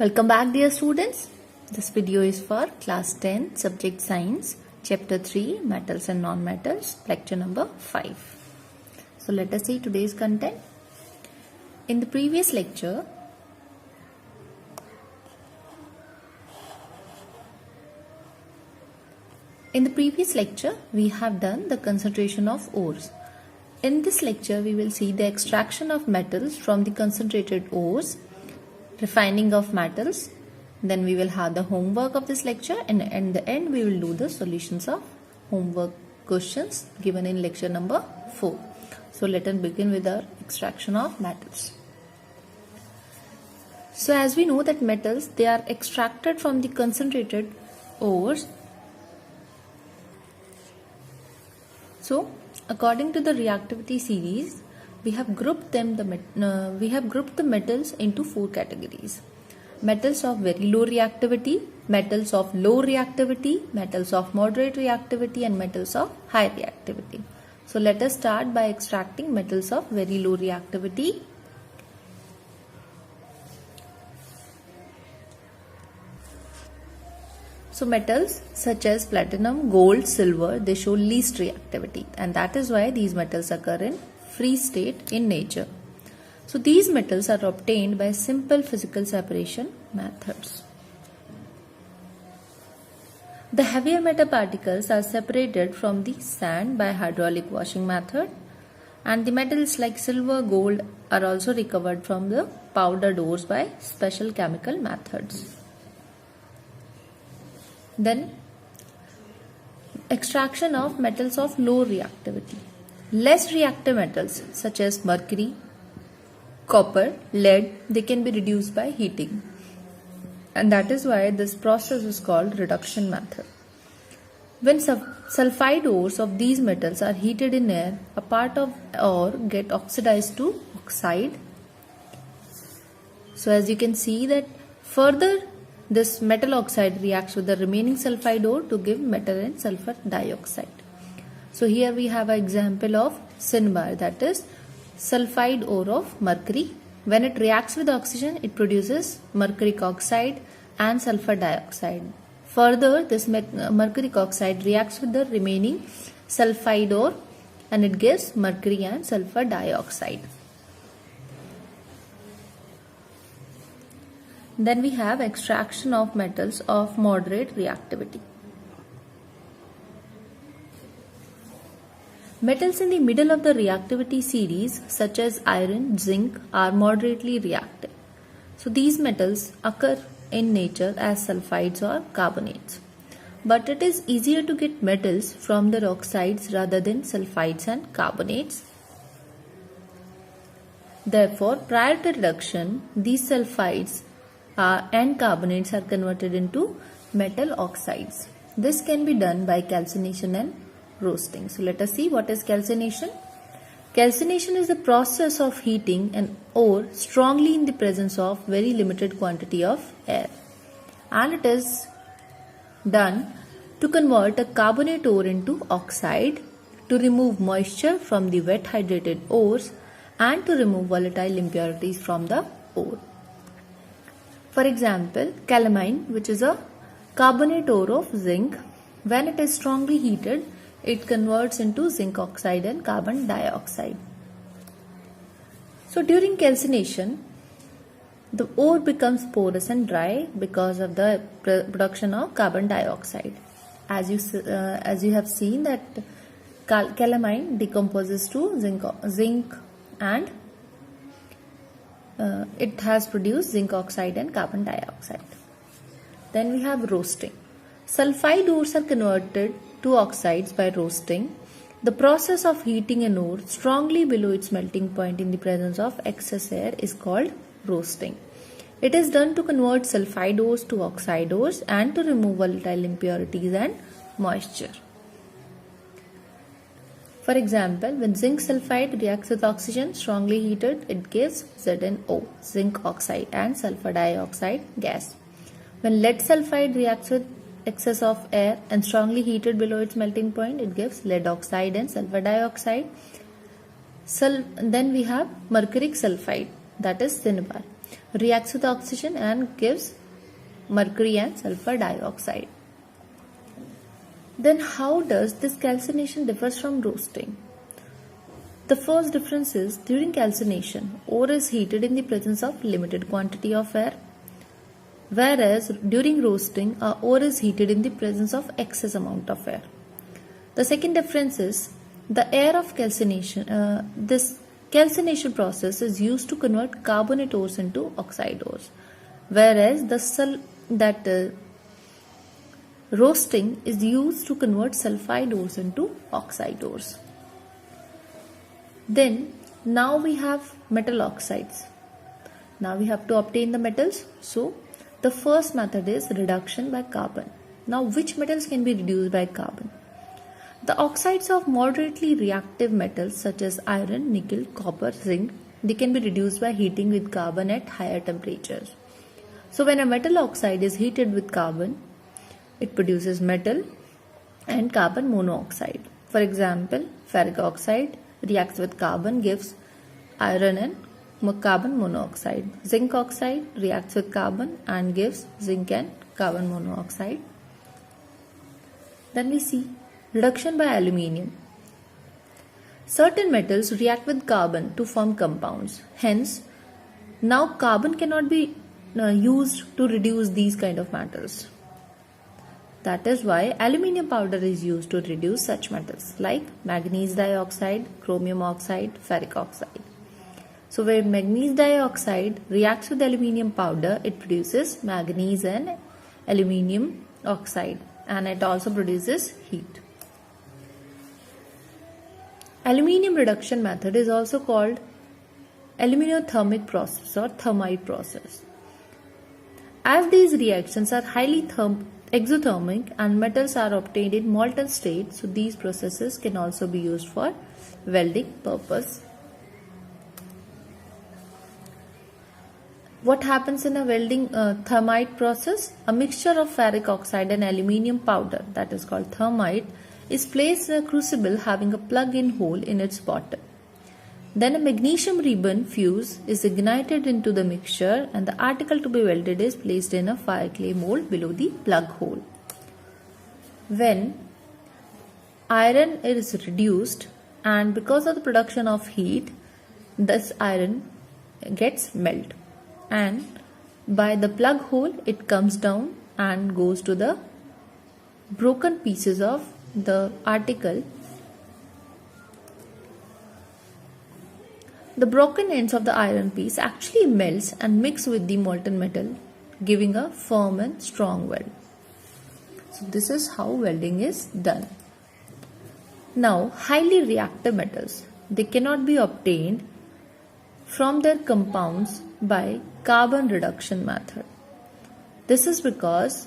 Welcome back, dear students. This video is for class 10 subject science chapter 3 metals and non-metals lecture number 5. So let us see today's content. In the previous lecture we have done the concentration of ores. In this lecture we will see the extraction of metals from the concentrated ores, refining of metals. Then we will have the homework of this lecture, and at the end we will do the solutions of homework questions given in lecture number 4. So let us begin with our extraction of metals. So as we know that metals, they are extracted from the concentrated ores. So according to the reactivity series, we have grouped the metals into 4 categories: metals of very low reactivity, metals of low reactivity, metals of moderate reactivity, and metals of high reactivity. So let us start by extracting metals of very low reactivity. So metals such as platinum, gold, silver, they show least reactivity, and that is why these metals occur in free state in nature. So these metals are obtained by simple physical separation methods. The heavier metal particles are separated from the sand by hydraulic washing method, and the metals like silver, gold are also recovered from the powdered ores by special chemical methods. Then extraction of metals of low reactivity. Less reactive metals such as mercury, copper, lead, they can be reduced by heating, and that is why this process is called reduction method. When sulfide ores of these metals are heated in air, a part of ore get oxidized to oxide. So as you can see that further this metal oxide reacts with the remaining sulfide ore to give metal and sulfur dioxide. So here we have an example of cinnabar, that is sulfide ore of mercury. When it reacts with oxygen, it produces mercuric oxide and sulfur dioxide. Further, this mercuric oxide reacts with the remaining sulfide ore and it gives mercury and sulfur dioxide. Then we have extraction of metals of moderate reactivity. Metals in the middle of the reactivity series such as iron, zinc are moderately reactive. So these metals occur in nature as sulfides or carbonates. But it is easier to get metals from the oxides rather than sulfides and carbonates. Therefore, prior to reduction, these sulfides and carbonates are converted into metal oxides. This can be done by calcination and roasting. So let us see what is calcination. Calcination is the process of heating an ore strongly in the presence of very limited quantity of air, and it is done to convert a carbonate ore into oxide, to remove moisture from the wet hydrated ores, and to remove volatile impurities from the ore. For example, calamine, which is a carbonate ore of zinc, when it is strongly heated, it converts into zinc oxide and carbon dioxide. So during calcination, the ore becomes porous and dry because of the production of carbon dioxide. As you have seen that calamine decomposes to zinc and it has produced zinc oxide and carbon dioxide. Then we have roasting. Sulfide ores are converted to oxides by roasting. The process of heating an ore strongly below its melting point in the presence of excess air is called roasting. It is done to convert sulfide ores to oxide ores and to remove volatile impurities and moisture. For example, when zinc sulfide reacts with oxygen strongly heated, it gives ZnO, zinc oxide, and sulfur dioxide gas. When lead sulfide reacts with excess of air and strongly heated below its melting point, it gives lead oxide and sulfur dioxide. Then we have mercuric sulfide, that is cinnabar. reacts with oxygen and gives mercury and sulfur dioxide. Then how does this calcination differ from roasting? The first difference is during calcination, ore is heated in the presence of limited quantity of air, whereas during roasting, ore is heated in the presence of excess amount of air. The second difference is the air of calcination. This calcination process is used to convert carbonate ores into oxide ores, whereas roasting is used to convert sulfide ores into oxide ores. Then now we have metal oxides. Now we have to obtain the metals. So the first method is reduction by carbon. Now which metals can be reduced by carbon? The oxides of moderately reactive metals such as iron, nickel, copper, zinc, they can be reduced by heating with carbon at higher temperatures. So when a metal oxide is heated with carbon, it produces metal and carbon monoxide. For example, ferric oxide reacts with carbon, gives iron and carbon monoxide. Zinc oxide reacts with carbon and gives zinc and carbon monoxide. Then we see reduction by aluminium. Certain metals react with carbon to form compounds. Hence, now carbon cannot be used to reduce these kind of metals. That is why aluminium powder is used to reduce such metals like manganese dioxide, chromium oxide, ferric oxide. So when manganese dioxide reacts with aluminium powder, it produces manganese and aluminium oxide, and it also produces heat. Aluminium reduction method is also called aluminothermic process or thermite process. As these reactions are highly exothermic and metals are obtained in molten state, so these processes can also be used for welding purpose. What happens in a welding thermite process? A mixture of ferric oxide and aluminium powder, that is called thermite, is placed in a crucible having a plug-in hole in its bottom. Then a magnesium ribbon fuse is ignited into the mixture and the article to be welded is placed in a fire clay mold below the plug hole. When iron is reduced and because of the production of heat, this iron gets melted, and by the plug hole it comes down and goes to the broken pieces of the article. The broken ends of the iron piece actually melts and mix with the molten metal, giving a firm and strong weld. So this is how welding is done. Now, highly reactive metals, they cannot be obtained from their compounds by carbon reduction method. This is because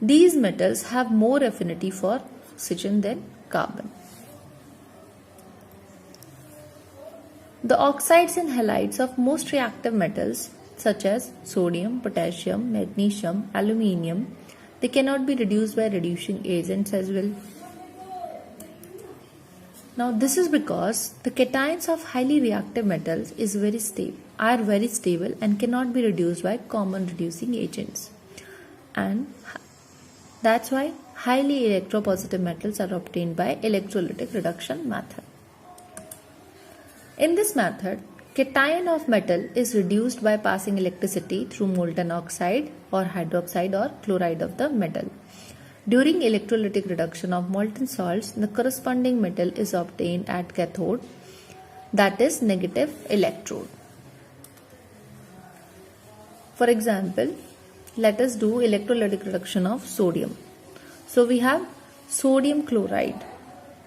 these metals have more affinity for oxygen than carbon. The oxides and halides of most reactive metals such as sodium, potassium, magnesium, aluminium, they cannot be reduced by reducing agents as well. Now this is because the cations of highly reactive metals are very stable and cannot be reduced by common reducing agents. And that's why highly electropositive metals are obtained by electrolytic reduction method. In this method, cation of metal is reduced by passing electricity through molten oxide or hydroxide or chloride of the metal. During electrolytic reduction of molten salts, the corresponding metal is obtained at cathode, that is negative electrode. For example, let us do electrolytic reduction of sodium. So we have sodium chloride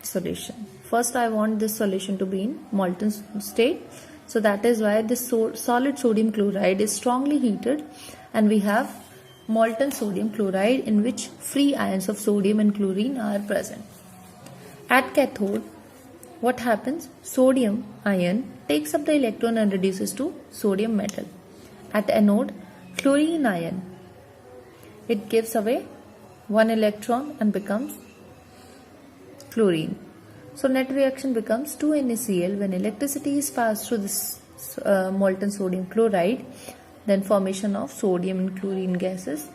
solution. First I want this solution to be in molten state. So that is why this solid sodium chloride is strongly heated and we have molten sodium chloride in which free ions of sodium and chlorine are present. At cathode, what happens? Sodium ion takes up the electron and reduces to sodium metal. At anode, chlorine ion, it gives away one electron and becomes chlorine. So net reaction becomes 2NaCl when electricity is passed through this molten sodium chloride. then formation of sodium and chlorine gases.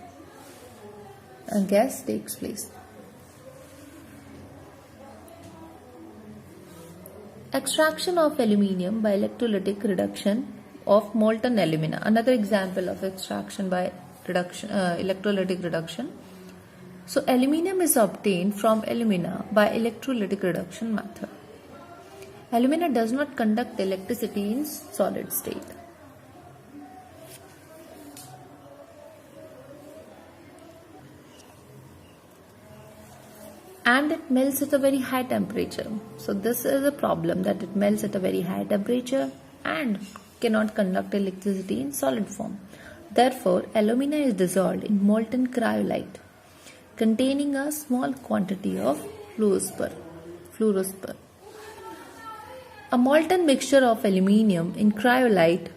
A gas takes place. Extraction of aluminium by electrolytic reduction of molten alumina. Another example of extraction by electrolytic reduction. So aluminium is obtained from alumina by electrolytic reduction method. Alumina does not conduct electricity in solid state. And it melts at a very high temperature. So this is a problem, that it melts at a very high temperature and cannot conduct electricity in solid form. Therefore, alumina is dissolved in molten cryolite containing a small quantity of fluorspar. A molten mixture of aluminium in cryolite,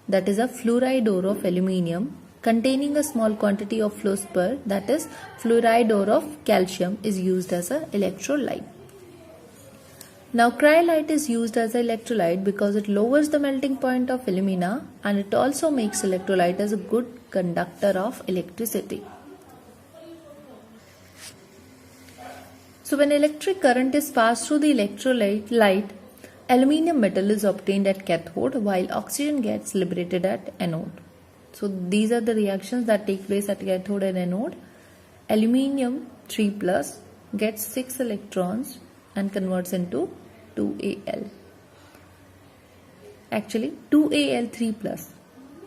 that is a fluoride ore of aluminium containing a small quantity of fluorspar, that is fluoride ore of calcium, is used as an electrolyte. Now cryolite is used as an electrolyte because it lowers the melting point of alumina, and it also makes electrolyte as a good conductor of electricity. So when electric current is passed through the electrolyte, aluminium metal is obtained at cathode while oxygen gets liberated at anode. So these are the reactions that take place at cathode and anode. Aluminium 3 plus gets 6 electrons and converts into 2Al. Actually 2Al3 plus.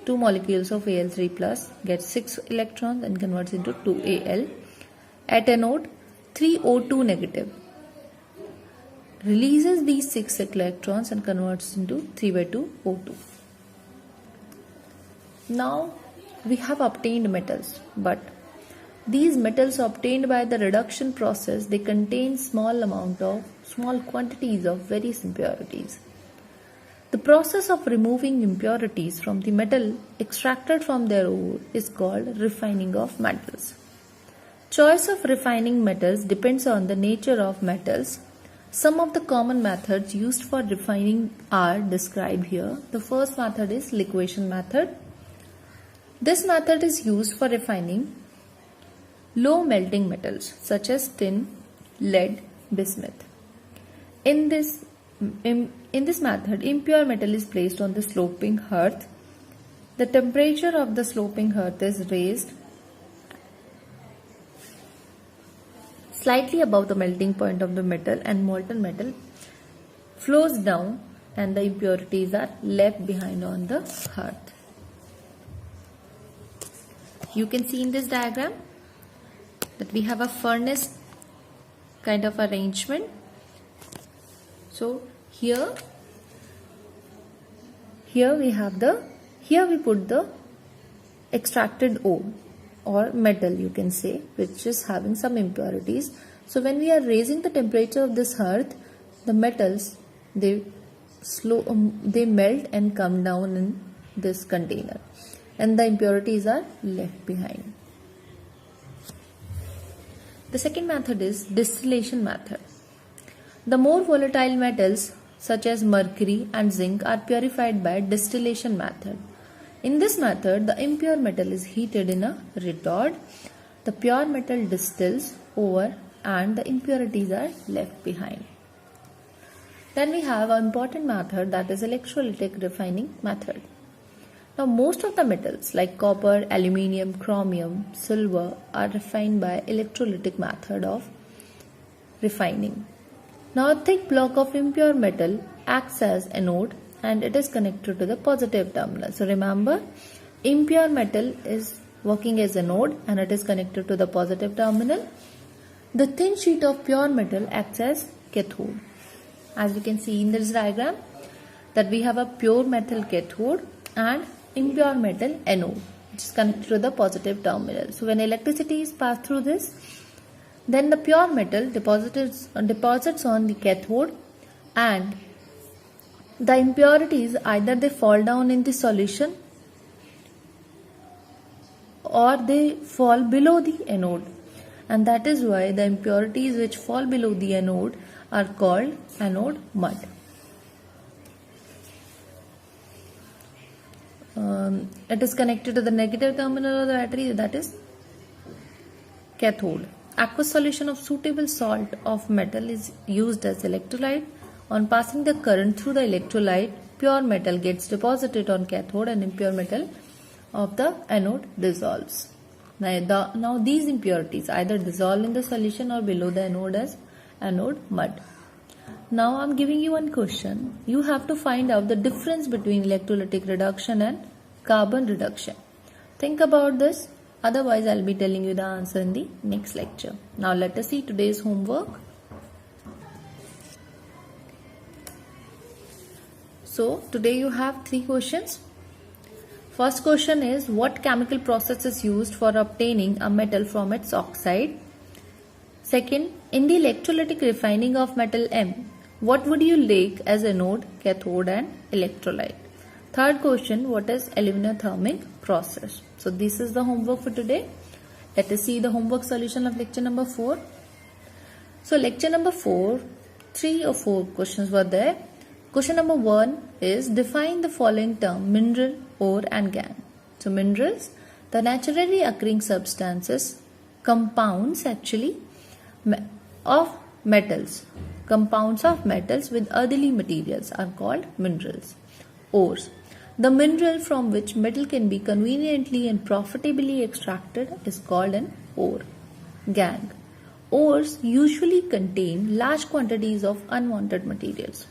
2 molecules of Al3 plus gets 6 electrons and converts into 2Al. At anode 3O2 negative releases these 6 electrons and converts into 3 by 2 O2. Now we have obtained metals, but these metals obtained by the reduction process, they contain small quantities of various impurities. The process of removing impurities from the metal extracted from their ore is called refining of metals. Choice of refining metals depends on the nature of metals. Some of the common methods used for refining are described here. The first method is liquefaction method. This method is used for refining low melting metals such as tin, lead, bismuth. In this method, impure metal is placed on the sloping hearth. The temperature of the sloping hearth is raised slightly above the melting point of the metal, and molten metal flows down and the impurities are left behind on the hearth. You can see in this diagram that we have a furnace kind of arrangement. So here we put the extracted ore or metal, you can say, which is having some impurities. So when we are raising the temperature of this hearth, the metals they melt and come down in this container, and the impurities are left behind. The second method is distillation method. The more volatile metals such as mercury and zinc are purified by distillation method. In this method, the impure metal is heated in a retort. The pure metal distills over and the impurities are left behind. Then we have an important method, that is electrolytic refining method. Now most of the metals like copper, aluminium, chromium, silver are refined by electrolytic method of refining. Now a thick block of impure metal acts as anode and it is connected to the positive terminal. So remember, impure metal is working as anode and it is connected to the positive terminal. The thin sheet of pure metal acts as cathode. As you can see in this diagram, that we have a pure metal cathode and impure metal anode, which is connected to the positive terminal. So when electricity is passed through this, then the pure metal deposits on the cathode, and the impurities either they fall down in the solution or they fall below the anode, and that is why the impurities which fall below the anode are called anode mud. it is connected to the negative terminal of the battery, that is cathode. Aqueous solution of suitable salt of metal is used as electrolyte. On passing the current through the electrolyte, pure metal gets deposited on cathode and impure metal of the anode dissolves. Now these impurities either dissolve in the solution or below the anode as anode mud. Now I am giving you one question. You have to find out the difference between electrolytic reduction and carbon reduction. Think about this. Otherwise, I'll be telling you the answer in the next lecture. Now let us see today's homework. So today you have 3 questions. First question is, what chemical process is used for obtaining a metal from its oxide? Second, in the electrolytic refining of metal M, what would you take as anode, cathode and electrolyte? Third question, what is aluminothermic process? So this is the homework for today. Let us see the homework solution of lecture number 4. So lecture number 4, 3 or 4 questions were there. Question number 1 is, define the following term, mineral, ore and gangue. So minerals, the naturally occurring substances, compounds actually of metals. Compounds of metals with earthly materials are called minerals. Ores, the mineral from which metal can be conveniently and profitably extracted is called an ore. Gangue, ores usually contain large quantities of unwanted materials.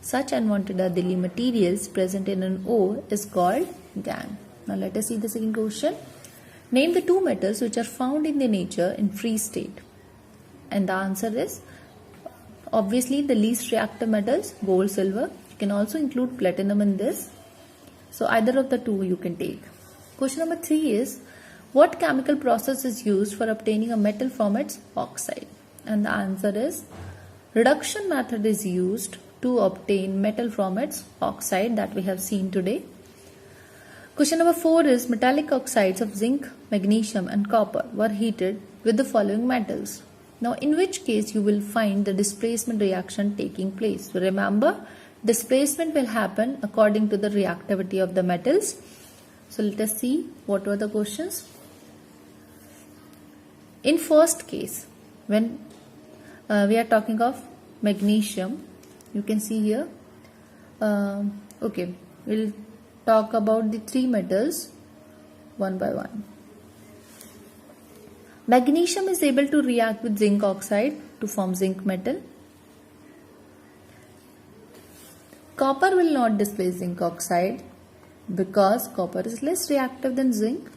Such unwanted earthly materials present in an ore is called gangue. Now let us see the second question. Name the 2 metals which are found in their nature in free state. And the answer is obviously the least reactive metals, gold, silver. You can also include platinum in this. So either of the 2 you can take. Question number 3 is, what chemical process is used for obtaining a metal from its oxide? And the answer is reduction method is used to obtain metal from its oxide that we have seen today. Question number 4 is, metallic oxides of zinc, magnesium and copper were heated with the following metals. Now in which case you will find the displacement reaction taking place. So remember, displacement will happen according to the reactivity of the metals. So let us see what were the questions. In first case, when we are talking of magnesium, you can see here, okay, we'll talk about the 3 metals one by one. Magnesium is able to react with zinc oxide to form zinc metal. Copper will not displace zinc oxide because copper is less reactive than zinc.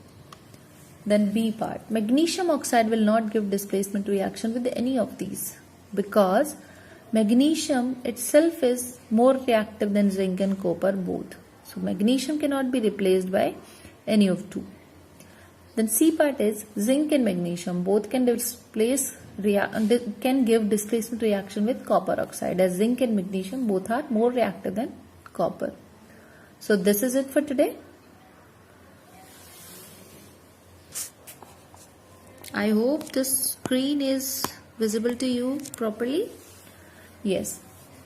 Then B part, magnesium oxide will not give displacement reaction with any of these because magnesium itself is more reactive than zinc and copper both. So magnesium cannot be replaced by any of 2. Then C part is, zinc and magnesium both can give displacement reaction with copper oxide, as zinc and magnesium both are more reactive than copper. So this is it for today. I hope this screen is visible to you properly. Yes.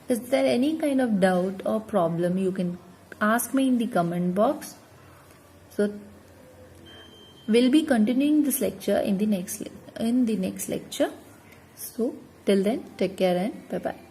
Is there any kind of doubt or problem, you can ask me in the comment box. So we'll be continuing this lecture in the next lecture. So till then, take care and bye bye.